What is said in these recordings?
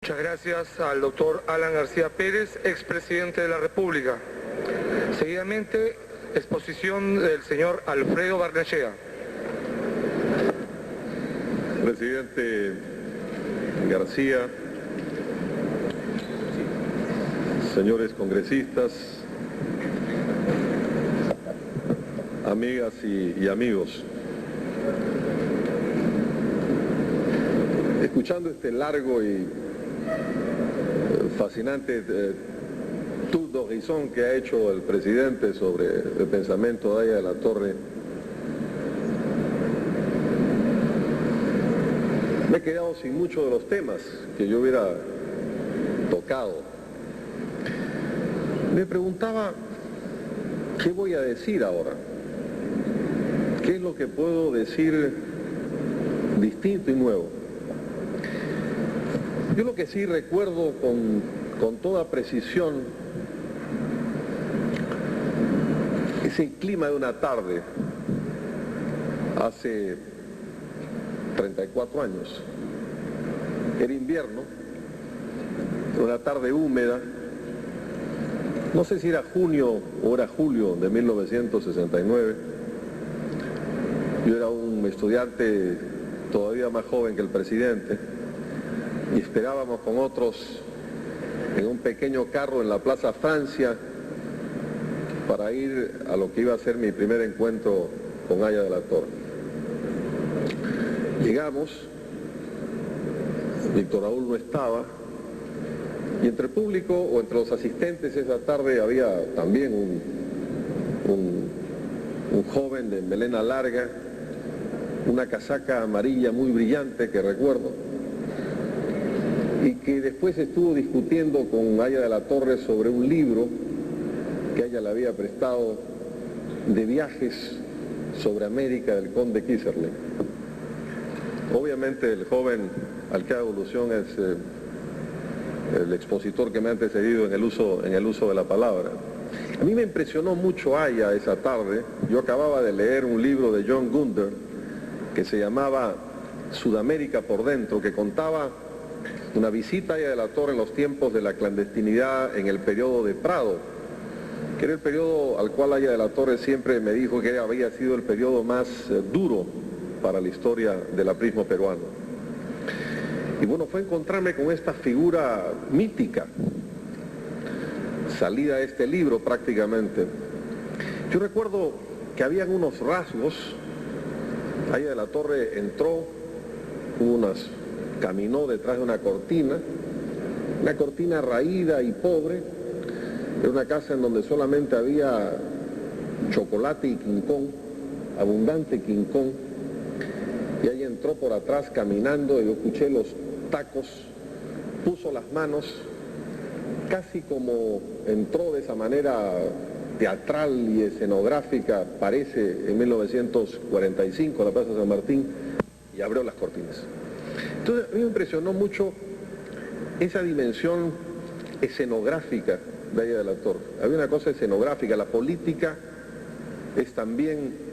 Muchas gracias al doctor Alan García Pérez, expresidente de la República. Seguidamente, exposición del señor Alfredo Barnechea. Presidente García, señores congresistas, amigas y amigos, escuchando este largo y fascinante tour d'horizon que ha hecho el presidente sobre el pensamiento de Aya de la Torre, me he quedado sin muchos de los temas que yo hubiera tocado. Me preguntaba, ¿qué voy a decir ahora? ¿Qué es lo que puedo decir distinto y nuevo? Yo lo que sí recuerdo con toda precisión es el clima de una tarde hace 34 años. Era invierno, una tarde húmeda, no sé si era junio o era julio de 1969. Yo era un estudiante todavía más joven que el presidente y esperábamos con otros en un pequeño carro en la Plaza Francia para ir a lo que iba a ser mi primer encuentro con Aya de la Torre. Llegamos, Víctor Raúl no estaba, y entre el público o entre los asistentes esa tarde había también un joven de melena larga, una casaca amarilla muy brillante que recuerdo, y que después estuvo discutiendo con Aya de la Torre sobre un libro que ella le había prestado de viajes sobre América del conde Keyserlingk. Obviamente el joven al que hago alusión es el expositor que me ha antecedido en el uso de la palabra. A mí me impresionó mucho Aya esa tarde. Yo acababa de leer un libro de John Gunder que se llamaba Sudamérica por dentro, que contaba una visita a Aya de la Torre en los tiempos de la clandestinidad en el periodo de Prado, que era el periodo al cual Aya de la Torre siempre me dijo que había sido el periodo más duro para la historia del aprismo peruano. Y bueno, fue encontrarme con esta figura mítica, salida de este libro prácticamente. Yo recuerdo que habían unos rasgos. Aya de la Torre entró, caminó detrás de una cortina raída y pobre. Era una casa en donde solamente había chocolate y quincón, abundante quincón, y ella entró por atrás caminando, y yo escuché los tacos, puso las manos, casi como entró de esa manera teatral y escenográfica, parece en 1945 a la Plaza San Martín, y abrió las cortinas. Entonces a mí me impresionó mucho esa dimensión escenográfica de Aya de la Torre. Había una cosa escenográfica, la política es también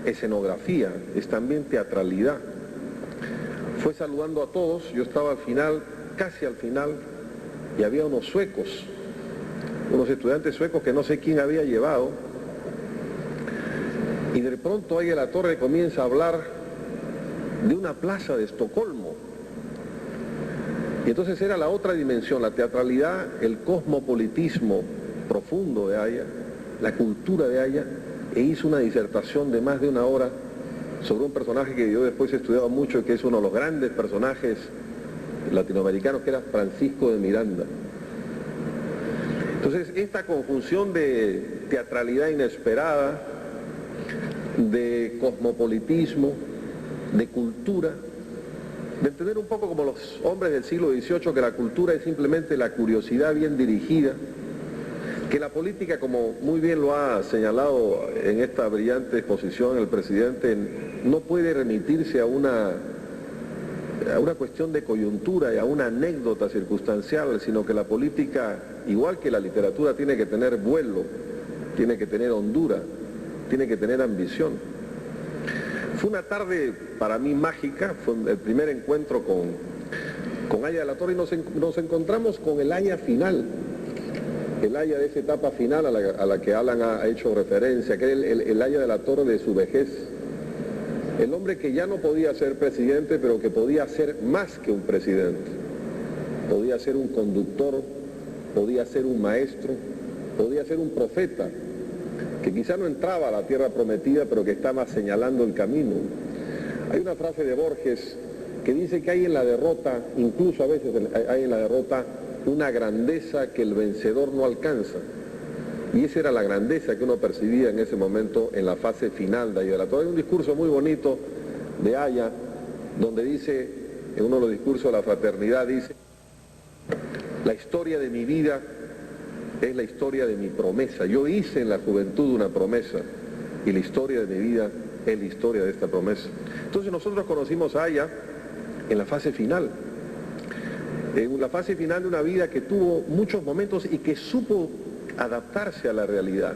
escenografía, es también teatralidad. Fue saludando a todos, yo estaba al final, casi al final, y había unos suecos, unos estudiantes suecos que no sé quién había llevado, y de pronto Aya de la Torre comienza a hablar de una plaza de Estocolmo. Y entonces era la otra dimensión, la teatralidad, el cosmopolitismo profundo de Aya, la cultura de Aya, e hizo una disertación de más de una hora sobre un personaje que yo después he estudiado mucho y que es uno de los grandes personajes latinoamericanos, que era Francisco de Miranda. Entonces esta conjunción de teatralidad inesperada, de cosmopolitismo, de cultura, de entender un poco como los hombres del siglo XVIII, que la cultura es simplemente la curiosidad bien dirigida, que la política, como muy bien lo ha señalado en esta brillante exposición el presidente, no puede remitirse a una cuestión de coyuntura y a una anécdota circunstancial, sino que la política, igual que la literatura, tiene que tener vuelo, tiene que tener hondura, tiene que tener ambición. Fue una tarde para mí mágica, fue el primer encuentro con Haya de la Torre, y nos encontramos con el Haya final, el Haya de esa etapa final a la que Alan ha hecho referencia, que es el Haya de la Torre de su vejez. El hombre que ya no podía ser presidente, pero que podía ser más que un presidente. Podía ser un conductor, podía ser un maestro, podía ser un profeta, que quizá no entraba a la tierra prometida, pero que estaba señalando el camino. Hay una frase de Borges que dice que hay en la derrota, incluso a veces hay en la derrota, una grandeza que el vencedor no alcanza. Y esa era la grandeza que uno percibía en ese momento en la fase final de Haya de la Torre. Hay un discurso muy bonito de Haya, donde dice, en uno de los discursos de la fraternidad, dice: la historia de mi vida es la historia de mi promesa. Yo hice en la juventud una promesa, y la historia de mi vida es la historia de esta promesa. Entonces nosotros conocimos a Haya en la fase final, en la fase final de una vida que tuvo muchos momentos y que supo adaptarse a la realidad.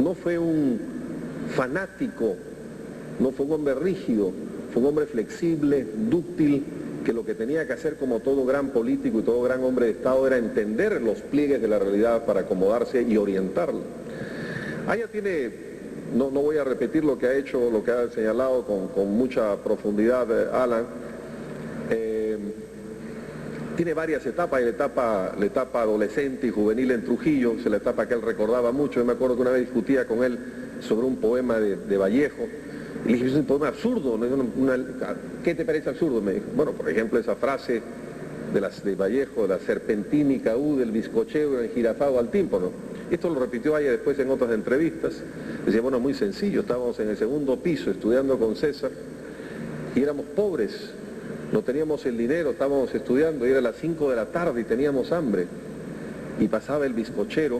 No fue un fanático, no fue un hombre rígido, fue un hombre flexible, dúctil, que lo que tenía que hacer como todo gran político y todo gran hombre de Estado era entender los pliegues de la realidad para acomodarse y orientarlo. Haya tiene, no voy a repetir lo que ha hecho, lo que ha señalado con mucha profundidad Alan, tiene varias etapas. Hay la etapa adolescente y juvenil en Trujillo, es la etapa que él recordaba mucho. Yo me acuerdo que una vez discutía con él sobre un poema de Vallejo, y le dije: es un poema absurdo, ¿no? ¿Qué te parece absurdo? Me dijo: bueno, por ejemplo, esa frase de Vallejo, de la serpentínica U del bizcocheo enjirafado al tímpano. Esto lo repitió Haya después en otras entrevistas. Decía: bueno, muy sencillo, estábamos en el segundo piso estudiando con César y éramos pobres, no teníamos el dinero, estábamos estudiando y era las 5 de la tarde y teníamos hambre. Y pasaba el bizcochero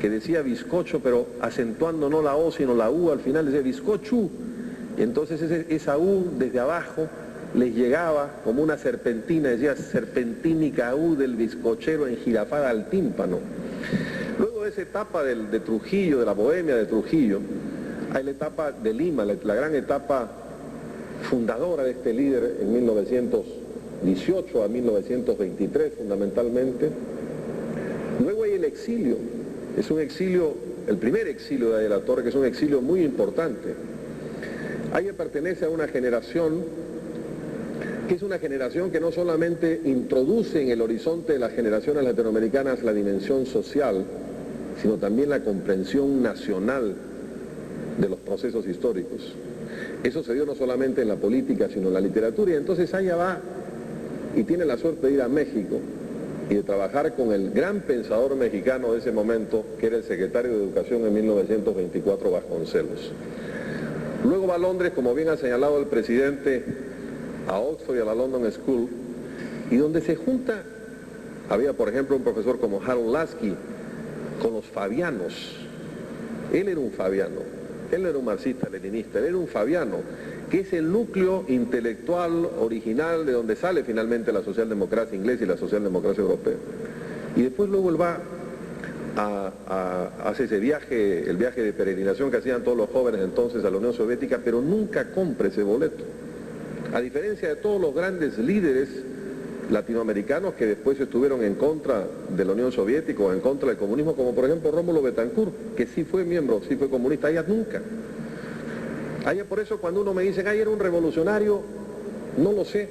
que decía bizcocho, pero acentuando no la O sino la U, al final decía bizcochu. Y entonces esa U desde abajo les llegaba como una serpentina, decía serpentínica U del bizcochero enjirafada al tímpano. Luego de esa etapa de Trujillo, de la bohemia de Trujillo, hay la etapa de Lima, la gran etapa fundadora de este líder en 1918 a 1923 fundamentalmente. Luego hay el exilio, es un exilio, el primer exilio de Haya de la Torre, que es un exilio muy importante. Haya pertenece a una generación que es una generación que no solamente introduce en el horizonte de las generaciones latinoamericanas la dimensión social, sino también la comprensión nacional de los procesos históricos. Eso se dio no solamente en la política, sino en la literatura, y entonces Haya va y tiene la suerte de ir a México y de trabajar con el gran pensador mexicano de ese momento, que era el secretario de Educación en 1924, Vasconcelos. Luego va a Londres, como bien ha señalado el presidente, a Oxford y a la London School, y donde se junta, había por ejemplo un profesor como Harold Lasky, con los fabianos. Él era un fabiano, él no era un marxista-leninista, él era un fabiano, que es el núcleo intelectual original de donde sale finalmente la socialdemocracia inglesa y la socialdemocracia europea. Y después luego él va hace ese viaje, el viaje de peregrinación que hacían todos los jóvenes entonces a la Unión Soviética, pero nunca compra ese boleto. A diferencia de todos los grandes líderes latinoamericanos que después estuvieron en contra de la Unión Soviética o en contra del comunismo, como por ejemplo Rómulo Betancourt, que sí fue miembro, sí fue comunista. Haya nunca. Haya, por eso cuando uno me dice: Haya era un revolucionario, no lo sé.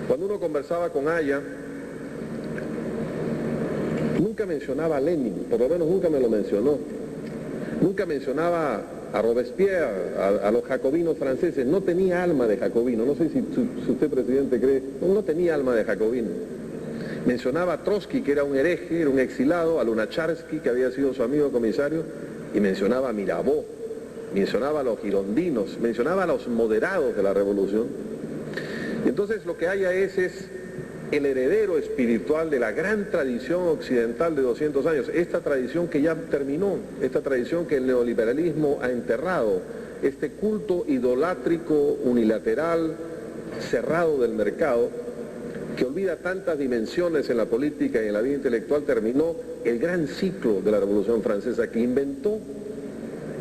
Cuando uno conversaba con Haya, nunca mencionaba a Lenin, por lo menos nunca me lo mencionó. Nunca mencionaba a Robespierre, a los jacobinos franceses. No tenía alma de jacobino. No sé si usted, presidente, cree. No tenía alma de jacobino. Mencionaba a Trotsky, que era un hereje, era un exilado, a Lunacharsky, que había sido su amigo comisario, y mencionaba a Mirabeau, mencionaba a los girondinos, mencionaba a los moderados de la revolución. Y entonces lo que haya es el heredero espiritual de la gran tradición occidental de 200 años, esta tradición que ya terminó, esta tradición que el neoliberalismo ha enterrado, este culto idolátrico, unilateral, cerrado del mercado, que olvida tantas dimensiones en la política y en la vida intelectual. Terminó el gran ciclo de la Revolución Francesa, que inventó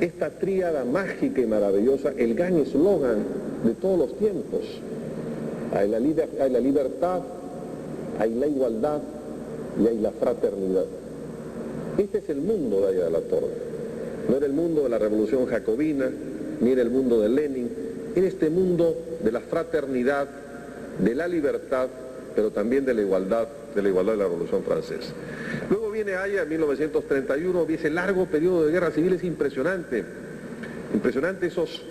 esta tríada mágica y maravillosa, el gran eslogan de todos los tiempos: Hay la libertad, hay la igualdad y hay la fraternidad. Este es el mundo de Haya de la Torre. No era el mundo de la revolución jacobina, ni era el mundo de Lenin, era este mundo de la fraternidad, de la libertad, pero también de la igualdad de la Revolución Francesa. Luego viene Haya en 1931, y ese largo periodo de guerra civil es impresionante. Impresionante esos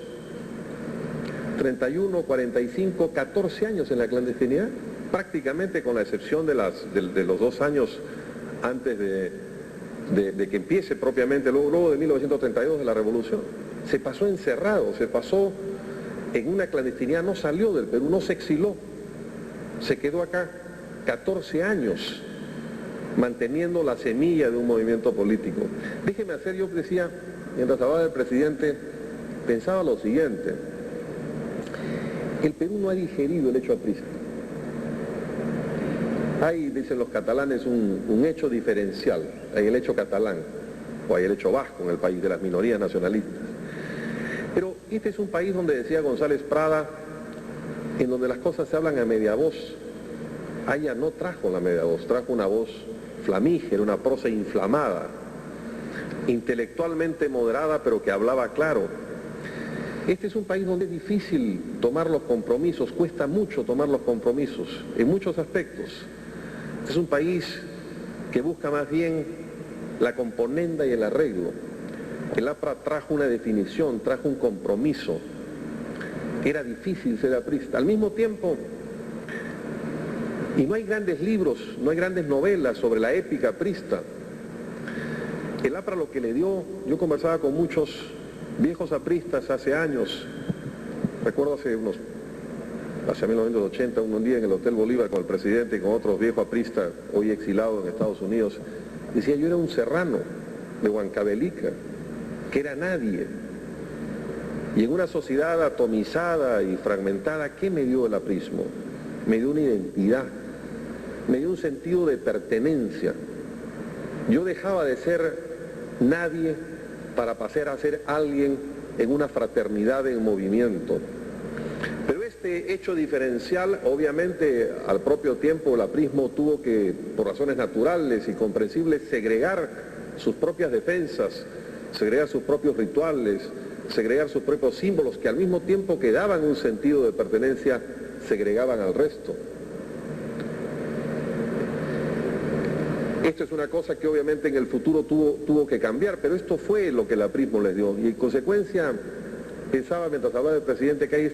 31, 45, 14 años en la clandestinidad, prácticamente con la excepción de los 2 años antes de que empiece propiamente, luego de 1932 de la revolución. Se pasó encerrado, se pasó en una clandestinidad, no salió del Perú, no se exiló, se quedó acá 14 años manteniendo la semilla de un movimiento político. Déjeme hacer, yo decía, mientras hablaba del presidente, pensaba lo siguiente: el Perú no ha digerido el hecho aprista. Hay, dicen los catalanes, un hecho diferencial, hay el hecho catalán, o hay el hecho vasco en el país de las minorías nacionalistas. Pero este es un país donde, decía González Prada, en donde las cosas se hablan a media voz. Haya no trajo la media voz, trajo una voz flamígera, una prosa inflamada, intelectualmente moderada, pero que hablaba claro. Este es un país donde es difícil tomar los compromisos, cuesta mucho tomar los compromisos, en muchos aspectos. Este es un país que busca más bien la componenda y el arreglo. El APRA trajo una definición, trajo un compromiso. Era difícil ser aprista. Al mismo tiempo, y no hay grandes libros, no hay grandes novelas sobre la épica aprista. El APRA lo que le dio, yo conversaba con muchos viejos apristas hace años, recuerdo hacia 1980, un día en el Hotel Bolívar con el presidente y con otros viejos apristas, hoy exilados en Estados Unidos, decía: yo era un serrano de Huancavelica, que era nadie. Y en una sociedad atomizada y fragmentada, ¿qué me dio el aprismo? Me dio una identidad, me dio un sentido de pertenencia. Yo dejaba de ser nadie para pasar a ser alguien en una fraternidad en movimiento. Pero este hecho diferencial, obviamente, al propio tiempo el aprismo tuvo que, por razones naturales y comprensibles, segregar sus propias defensas, segregar sus propios rituales, segregar sus propios símbolos, que al mismo tiempo que daban un sentido de pertenencia, segregaban al resto. Esto es una cosa que obviamente en el futuro tuvo que cambiar, pero esto fue lo que el aprismo les dio. Y en consecuencia, pensaba mientras hablaba del presidente que hay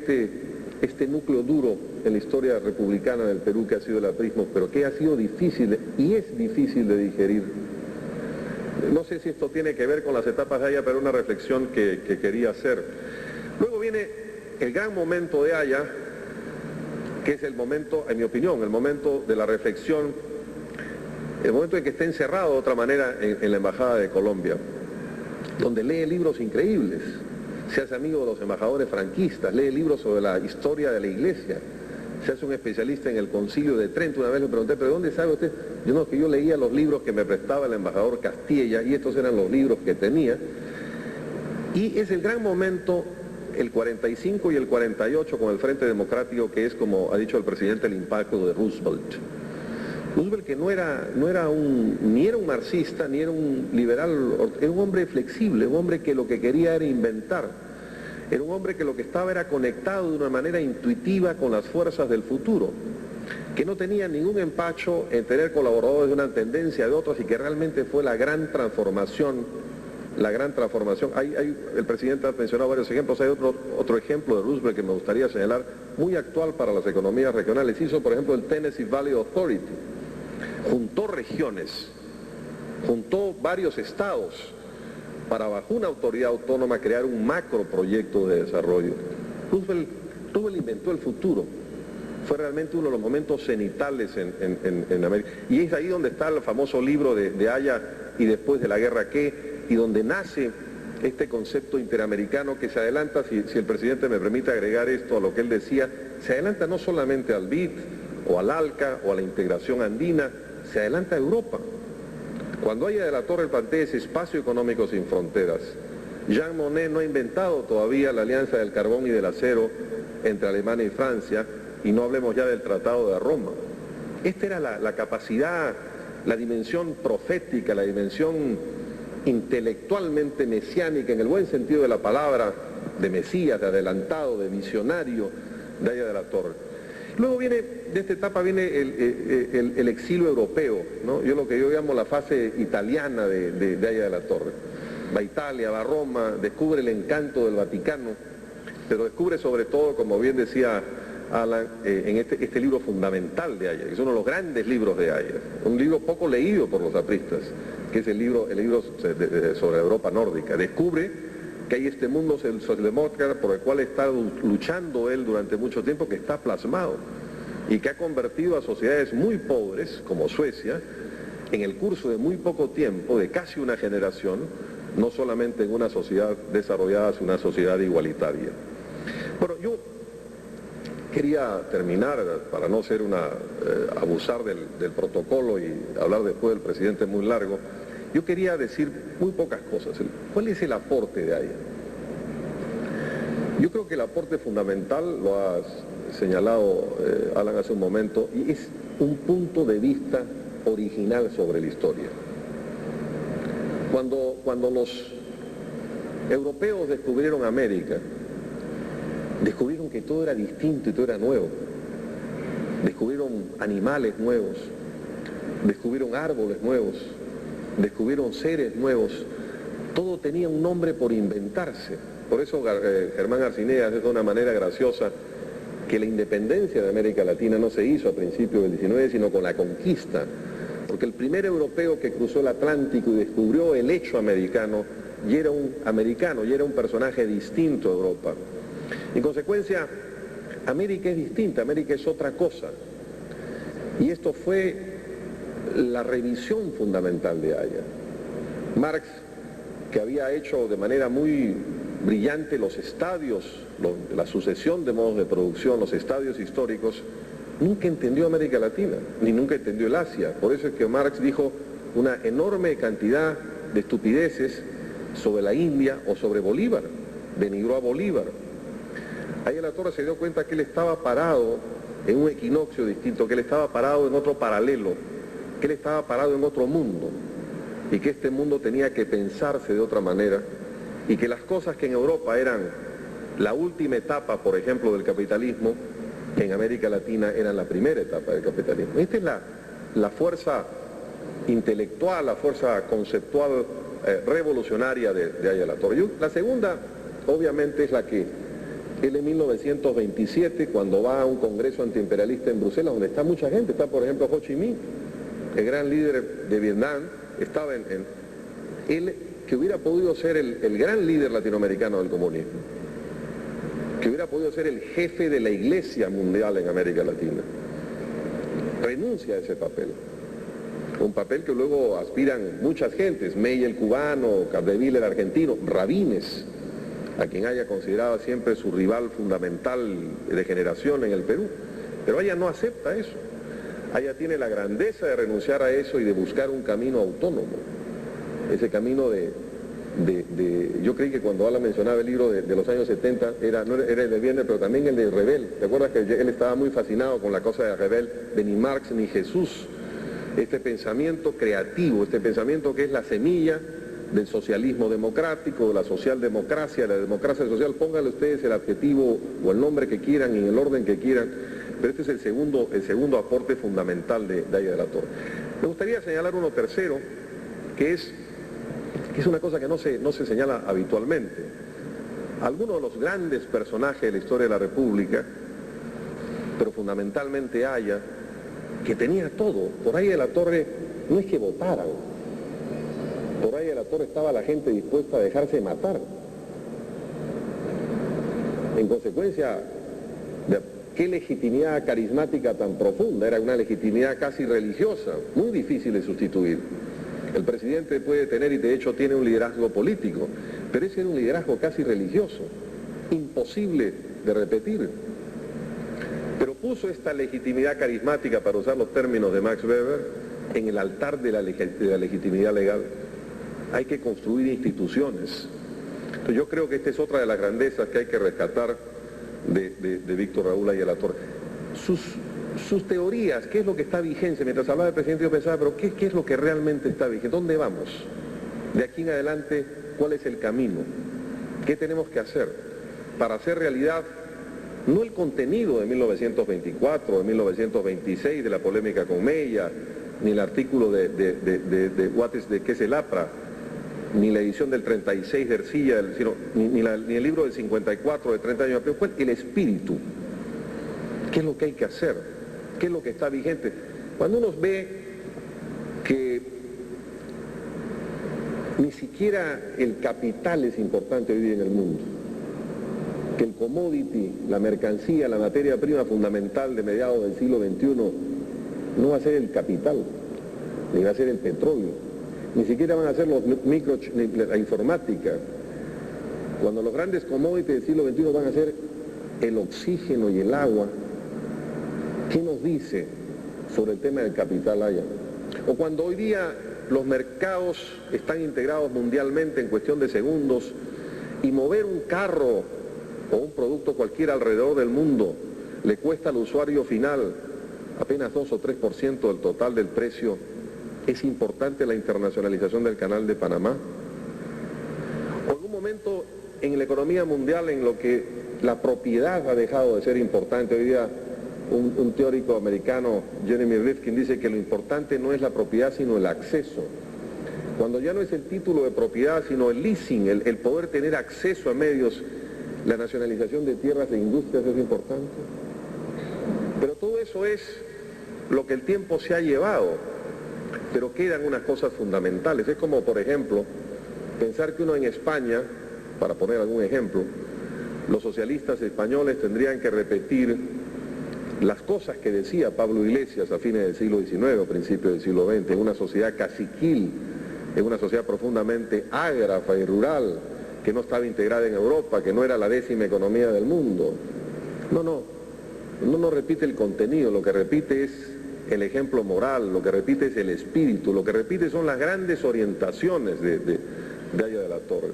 este núcleo duro en la historia republicana del Perú que ha sido el aprismo, pero que ha sido difícil y es difícil de digerir. No sé si esto tiene que ver con las etapas de Haya, pero una reflexión que quería hacer. Luego viene el gran momento de Haya, que es el momento, en mi opinión, el momento de la reflexión, el momento en que está encerrado de otra manera en la Embajada de Colombia, donde lee libros increíbles, se hace amigo de los embajadores franquistas, lee libros sobre la historia de la Iglesia, se hace un especialista en el Concilio de Trento. Una vez le pregunté: ¿pero dónde sabe usted? Que yo leía los libros que me prestaba el embajador Castilla, y estos eran los libros que tenía. Y es el gran momento, el 45 y el 48, con el Frente Democrático, que es, como ha dicho el presidente, el impacto de Roosevelt. Roosevelt, que ni era un marxista, ni era un liberal, era un hombre flexible, un hombre que lo que quería era inventar. Era un hombre que lo que estaba era conectado de una manera intuitiva con las fuerzas del futuro, que no tenía ningún empacho en tener colaboradores de una tendencia, de otras, y que realmente fue la gran transformación. El presidente ha mencionado varios ejemplos. Hay otro ejemplo de Roosevelt que me gustaría señalar, muy actual para las economías regionales. Hizo, por ejemplo, el Tennessee Valley Authority. Juntó regiones, juntó varios estados para, bajo una autoridad autónoma, crear un macroproyecto de desarrollo. Roosevelt inventó el futuro. Fue realmente uno de los momentos cenitales en América. Y es ahí donde está el famoso libro de Haya, y después de la guerra qué, y donde nace este concepto interamericano que se adelanta, si el presidente me permite agregar esto a lo que él decía, se adelanta no solamente al BID, o al ALCA, o a la integración andina, se adelanta a Europa. Cuando Haya de la Torre plantea ese espacio económico sin fronteras, Jean Monnet no ha inventado todavía la alianza del carbón y del acero entre Alemania y Francia, y no hablemos ya del Tratado de Roma. Esta era la capacidad, la dimensión profética, la dimensión intelectualmente mesiánica, en el buen sentido de la palabra, de Mesías, de adelantado, de visionario, de Haya de la Torre. Luego viene, de esta etapa viene el exilio europeo, ¿no? Lo que yo llamo la fase italiana de Haya de la Torre. Va a Italia, va a Roma, descubre el encanto del Vaticano, pero descubre sobre todo, como bien decía Alan, en este libro fundamental de Haya, que es uno de los grandes libros de Haya, un libro poco leído por los apristas, que es el libro sobre la Europa nórdica. Descubre que hay este mundo socialdemócrata por el cual está luchando él durante mucho tiempo, que está plasmado y que ha convertido a sociedades muy pobres, como Suecia, en el curso de muy poco tiempo, de casi una generación, no solamente en una sociedad desarrollada, sino una sociedad igualitaria. Bueno, yo quería terminar, para no ser abusar del protocolo y hablar después del presidente muy largo, yo quería decir muy pocas cosas. ¿Cuál es el aporte de Haya? Yo creo que el aporte fundamental, lo ha señalado Alan hace un momento, y es un punto de vista original sobre la historia. Cuando los europeos descubrieron América, descubrieron que todo era distinto y todo era nuevo. Descubrieron animales nuevos, descubrieron árboles nuevos, descubrieron seres nuevos. Todo tenía un nombre por inventarse. Por eso Germán Arciniegas dice de una manera graciosa que la independencia de América Latina no se hizo a principios del 19, sino con la conquista. Porque el primer europeo que cruzó el Atlántico y descubrió el hecho americano, y era un americano, y era un personaje distinto a Europa. En consecuencia, América es distinta, América es otra cosa. Y esto fue la revisión fundamental de Haya. Marx, que había hecho de manera muy brillante los estadios, la sucesión de modos de producción, los estadios históricos, nunca entendió América Latina, ni nunca entendió el Asia. Por eso es que Marx dijo una enorme cantidad de estupideces sobre la India o sobre Bolívar, denigró a Bolívar. Haya de la Torre se dio cuenta que él estaba parado en un equinoccio distinto, que él estaba parado en otro paralelo, que él estaba parado en otro mundo, y que este mundo tenía que pensarse de otra manera, y que las cosas que en Europa eran la última etapa, por ejemplo, del capitalismo, en América Latina eran la primera etapa del capitalismo. Esta es la fuerza intelectual, la fuerza conceptual revolucionaria de Haya de la Torre. La segunda, obviamente, es la que él en 1927, cuando va a un congreso antiimperialista en Bruselas, donde está mucha gente, está por ejemplo Ho Chi Minh, el gran líder de Vietnam, estaba él, que hubiera podido ser el gran líder latinoamericano del comunismo, que hubiera podido ser el jefe de la iglesia mundial en América Latina, renuncia a ese papel. Un papel que luego aspiran muchas gentes, Mey el cubano, Capdeville el argentino, Rabines, a quien Haya considerado siempre su rival fundamental de generación en el Perú. Pero Haya no acepta eso. Haya tiene la grandeza de renunciar a eso y de buscar un camino autónomo. Ese camino yo creí que cuando Alan mencionaba el libro de los años 70, no era el de Viernes, pero también el de Rebel. ¿Te acuerdas que él estaba muy fascinado con la cosa de Rebel, de ni Marx ni Jesús? Este pensamiento creativo, este pensamiento que es la semilla del socialismo democrático, de la socialdemocracia, la democracia social, pónganle ustedes el adjetivo o el nombre que quieran y en el orden que quieran, pero este es el segundo aporte fundamental de Haya de la Torre. Me gustaría señalar uno tercero, que es una cosa que no se señala habitualmente. Algunos de los grandes personajes de la historia de la República, pero fundamentalmente Haya, que tenía todo, por Haya de la Torre no es que votaran, por Haya de la Torre estaba la gente dispuesta a dejarse matar. En consecuencia, qué legitimidad carismática tan profunda, era una legitimidad casi religiosa, muy difícil de sustituir. El presidente puede tener, y de hecho tiene un liderazgo político, pero ese era un liderazgo casi religioso, imposible de repetir. Pero puso esta legitimidad carismática, para usar los términos de Max Weber, en el altar de la legitimidad legal. Hay que construir instituciones. Entonces yo creo que esta es otra de las grandezas que hay que rescatar de Víctor Raúl Haya de la Torre. sus teorías, qué es lo que está vigente. Mientras hablaba el presidente yo pensaba, pero ¿qué es lo que realmente está vigente? ¿Dónde vamos? De aquí en adelante, ¿cuál es el camino? ¿Qué tenemos que hacer para hacer realidad no el contenido de 1924, de 1926, de la polémica con Mella, ni el artículo de qué es el APRA, ni la edición del 36 de Ercilla, ni el libro del 54 de 30 años, pero fue el espíritu? ¿Qué es lo que hay que hacer? ¿Qué es lo que está vigente? Cuando uno ve que ni siquiera el capital es importante hoy día en el mundo, que el commodity, la mercancía, la materia prima fundamental de mediados del siglo XXI no va a ser el capital, ni va a ser el petróleo, ni siquiera van a ser la informática, cuando los grandes commodities del siglo XXI van a ser el oxígeno y el agua. ¿Qué nos dice sobre el tema del capital allá? O cuando hoy día los mercados están integrados mundialmente en cuestión de segundos y mover un carro o un producto cualquiera alrededor del mundo le cuesta al usuario final apenas 2 o 3% del total del precio, ¿es importante la internacionalización del Canal de Panamá? O en un momento en la economía mundial en lo que la propiedad ha dejado de ser importante, hoy día un teórico americano, Jeremy Rifkin, dice que lo importante no es la propiedad sino el acceso. Cuando ya no es el título de propiedad sino el leasing, el poder tener acceso a medios, la nacionalización de tierras e industrias es importante. Pero todo eso es lo que el tiempo se ha llevado, pero quedan unas cosas fundamentales. Es como, por ejemplo, pensar que uno en España, para poner algún ejemplo, los socialistas españoles tendrían que repetir las cosas que decía Pablo Iglesias a fines del siglo XIX o principios del siglo XX, en una sociedad caciquil, en una sociedad profundamente ágrafa y rural, que no estaba integrada en Europa, que no era la 10ª economía del mundo. No repite el contenido, lo que repite es el ejemplo moral, lo que repite es el espíritu, lo que repite son las grandes orientaciones de Haya de la Torre.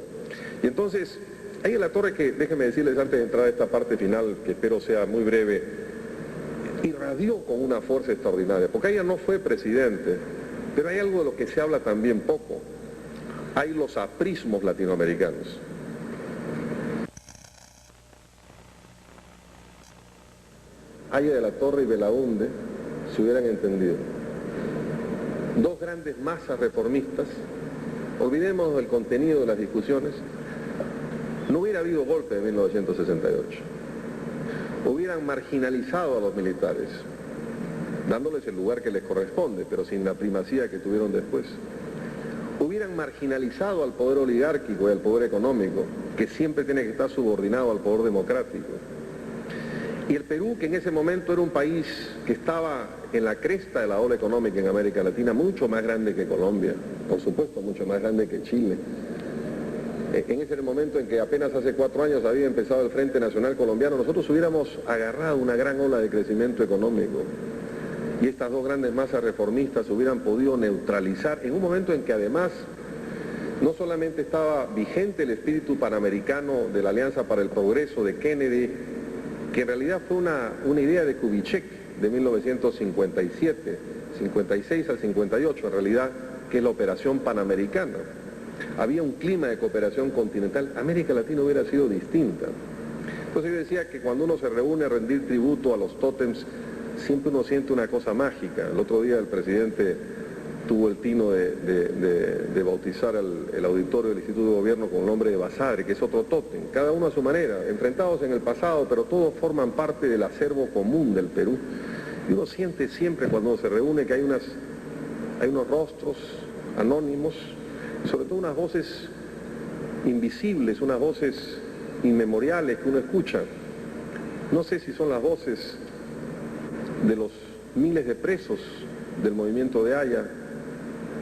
Y entonces, Haya de la Torre, que déjenme decirles antes de entrar a esta parte final, que espero sea muy breve, irradió con una fuerza extraordinaria, porque Haya no fue presidente, pero hay algo de lo que se habla también poco. Hay los aprismos latinoamericanos. Haya de la Torre y Belaúnde se hubieran entendido. Dos grandes masas reformistas, olvidemos el contenido de las discusiones, no hubiera habido golpe de 1968. Hubieran marginalizado a los militares, dándoles el lugar que les corresponde, pero sin la primacía que tuvieron después. Hubieran marginalizado al poder oligárquico y al poder económico, que siempre tiene que estar subordinado al poder democrático. Y el Perú, que en ese momento era un país que estaba en la cresta de la ola económica en América Latina, mucho más grande que Colombia, por supuesto mucho más grande que Chile. En ese momento en que apenas hace 4 años había empezado el Frente Nacional Colombiano, nosotros hubiéramos agarrado una gran ola de crecimiento económico. Y estas dos grandes masas reformistas hubieran podido neutralizar, en un momento en que además no solamente estaba vigente el espíritu panamericano de la Alianza para el Progreso de Kennedy, que en realidad fue una idea de Kubitschek de 1957, 56 al 58 en realidad, que es la Operación Panamericana. Había un clima de cooperación continental, América Latina hubiera sido distinta. Entonces yo decía que cuando uno se reúne a rendir tributo a los tótems, siempre uno siente una cosa mágica. El otro día el presidente tuvo el tino de bautizar el auditorio del Instituto de Gobierno con el nombre de Basadre, que es otro tótem, cada uno a su manera, enfrentados en el pasado, pero todos forman parte del acervo común del Perú. Y uno siente siempre cuando se reúne que hay unos rostros anónimos, y sobre todo unas voces invisibles, unas voces inmemoriales que uno escucha. No sé si son las voces de los miles de presos del movimiento de Haya,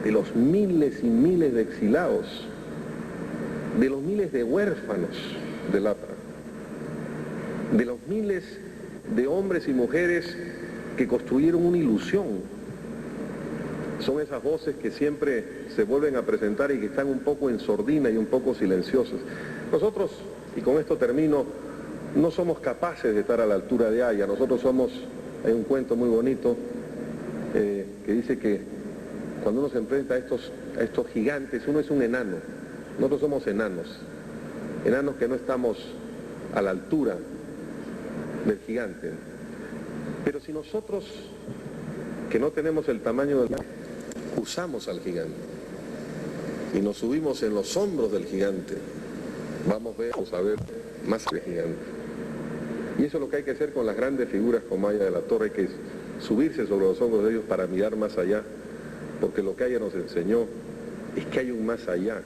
de los miles y miles de exilados, de los miles de huérfanos del APRA, de los miles de hombres y mujeres que construyeron una ilusión. Son esas voces que siempre se vuelven a presentar y que están un poco en sordina y un poco silenciosas. Nosotros, y con esto termino, no somos capaces de estar a la altura de Haya, nosotros somos Hay un cuento muy bonito que dice que cuando uno se enfrenta a estos gigantes, uno es un enano. Nosotros somos enanos que no estamos a la altura del gigante. Pero si nosotros, que no tenemos el tamaño del gigante, usamos al gigante y nos subimos en los hombros del gigante, vamos a ver más del gigante. Y eso es lo que hay que hacer con las grandes figuras como Aya de la Torre, hay que subirse sobre los hombros de ellos para mirar más allá, porque lo que Aya nos enseñó es que hay un más allá,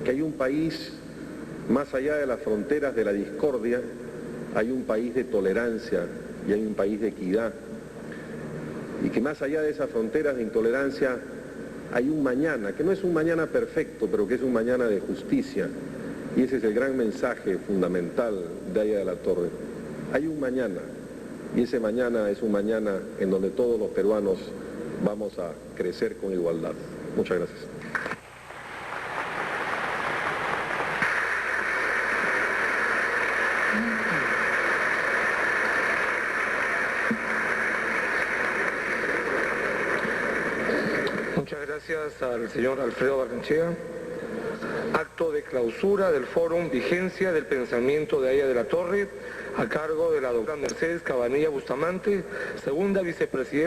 que hay un país más allá de las fronteras de la discordia, hay un país de tolerancia y hay un país de equidad, y que más allá de esas fronteras de intolerancia hay un mañana, que no es un mañana perfecto, pero que es un mañana de justicia, y ese es el gran mensaje fundamental de Aya de la Torre. Hay un mañana, y ese mañana es un mañana en donde todos los peruanos vamos a crecer con igualdad. Muchas gracias. Muchas gracias al señor Alfredo Barrenechea. Acto de clausura del Fórum Vigencia del Pensamiento de Aya de la Torre, a cargo de la doctora Mercedes Cabanilla Bustamante, segunda vicepresidenta.